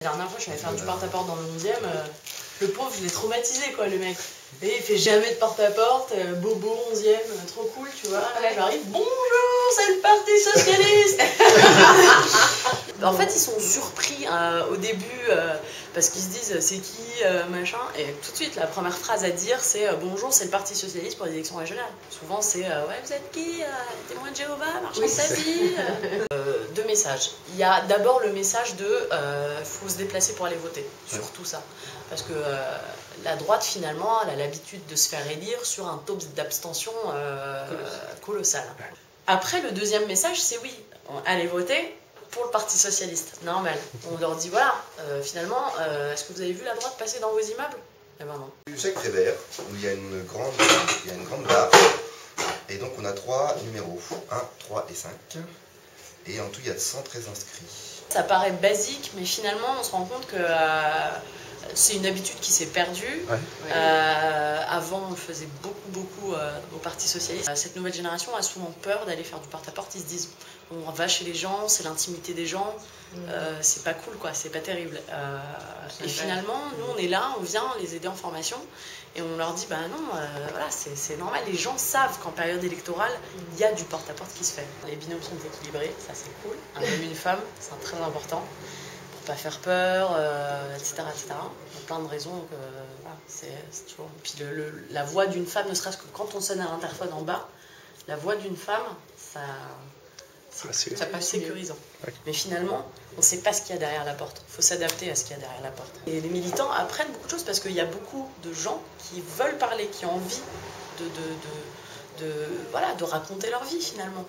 La dernière fois, je suis allée faire du porte-à-porte dans le 11e. Le pauvre, je l'ai traumatisé, quoi, le mec. Et il fait jamais de porte-à-porte, bobo 11e, trop cool, tu vois. Là, j'arrive, bonjour, c'est le Parti Socialiste. En fait, ils sont surpris au début parce qu'ils se disent c'est qui, machin. Et tout de suite, la première phrase à dire, c'est bonjour, c'est le Parti Socialiste pour les élections régionales. Souvent, c'est ouais, vous êtes qui, témoin de Jéhovah, marchand de sa vie. Deux messages. Il y a d'abord le message de faut se déplacer pour aller voter, surtout ça. Parce que la droite, finalement, elle a l'habitude de se faire élire sur un taux d'abstention colossal. Après, le deuxième message, c'est oui, allez voter pour le Parti Socialiste, normal. On leur dit, voilà, finalement, est-ce que vous avez vu la droite passer dans vos immeubles? Eh ben non. Jacques Prévert, où il y a une grande barre, et donc on a 3 numéros, 1, 3 et 5, et en tout il y a 113 inscrits. Ça paraît basique, mais finalement on se rend compte que c'est une habitude qui s'est perdue. Ouais. Avant, on le faisait beaucoup au Parti Socialiste. Cette nouvelle génération a souvent peur d'aller faire du porte-à-porte. Ils se disent, on va chez les gens, c'est l'intimité des gens, c'est pas cool, quoi, c'est pas terrible. Et finalement, nous, on est là, on vient les aider en formation, et on leur dit, bah non, voilà, c'est normal, les gens savent qu'en période électorale, il y a du porte-à-porte qui se fait. Les binômes sont équilibrés, ça c'est cool. Un homme et une femme, c'est très important. Pas faire peur, etc., etc. Il y a plein de raisons que voilà, c'est toujours. Puis la voix d'une femme, ne serait-ce que quand on sonne à l'interphone en bas, la voix d'une femme, ça passe sécurisant. Okay. Mais finalement, on ne sait pas ce qu'il y a derrière la porte. Il faut s'adapter à ce qu'il y a derrière la porte. Et les militants apprennent beaucoup de choses parce qu'il y a beaucoup de gens qui veulent parler, qui ont envie de raconter leur vie finalement.